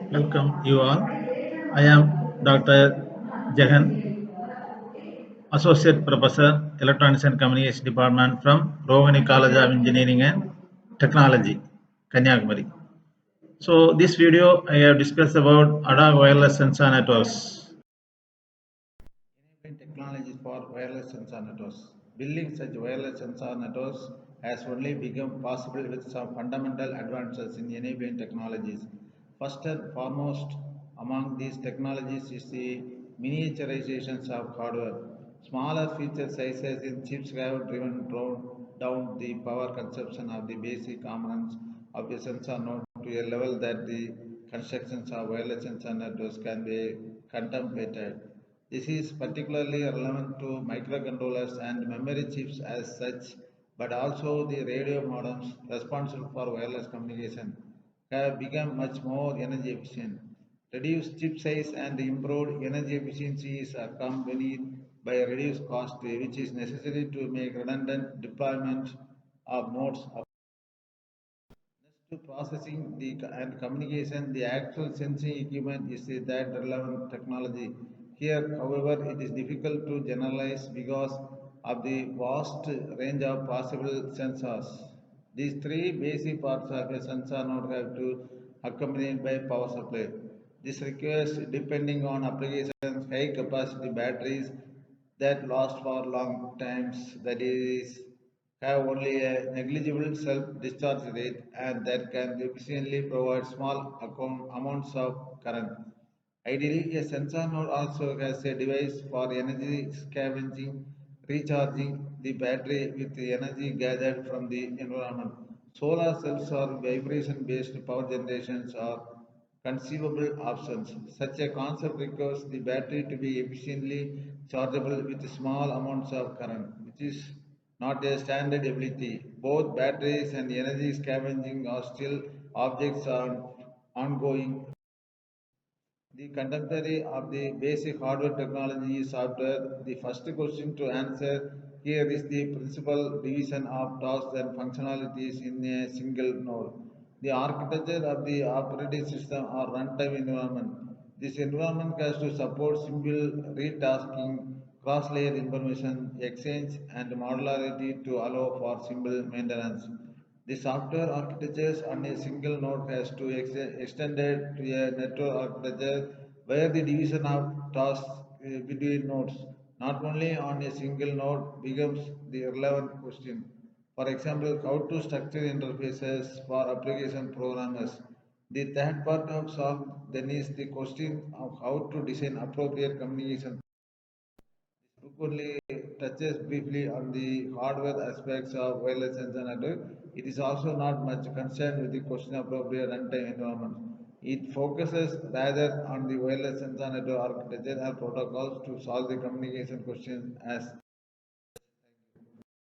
Welcome you all. I am Dr. Jahan, Associate Professor, Electronics and Communication Department from Rohini College of Engineering and Technology, Kanyakumari. So this video I have discussed about ADA wireless sensor networks. Enabling technologies for wireless sensor networks. Building such wireless sensor networks has only become possible with some fundamental advances in enabling technologies. First and foremost among these technologies is the miniaturization of hardware. Smaller feature sizes in chips have driven down the power consumption of the basic components of a sensor node to a level that the constructions of wireless sensor networks can be contemplated. This is particularly relevant to microcontrollers and memory chips as such, but also the radio modems responsible for wireless communication have become much more energy efficient. Reduced chip size and improved energy efficiency is accompanied by a reduced cost, which is necessary to make redundant deployment of nodes to processing and communication, the actual sensing equipment is that relevant technology. Here, however, it is difficult to generalize because of the vast range of possible sensors. These three basic parts of a sensor node have to accompanied by power supply. This requires, depending on applications, high capacity batteries that last for long times, that is have only a negligible self-discharge rate and that can efficiently provide small amounts of current. Ideally, a sensor node also has a device for energy scavenging, recharging the battery with the energy gathered from the environment. Solar cells or vibration-based power generations are conceivable options. Such a concept requires the battery to be efficiently chargeable with small amounts of current, which is not a standard ability. Both batteries and energy scavenging are still objects on ongoing. The contemporary of the basic hardware technology is software. The first question to answer here is the principal division of tasks and functionalities in a single node. The architecture of the operating system or runtime environment. This environment has to support simple retasking, cross-layer information exchange, and modularity to allow for simple maintenance. The software architectures on a single node has to extended to a network architecture where the division of tasks between nodes, not only on a single node, becomes the relevant question. For example, how to structure interfaces for application programmers. The third part of solve then is the question of how to design appropriate communication. Book only touches briefly on the hardware aspects of wireless sensor network. It is also not much concerned with the question of appropriate runtime environment. It focuses rather on the wireless sensor network architecture and protocols to solve the communication question as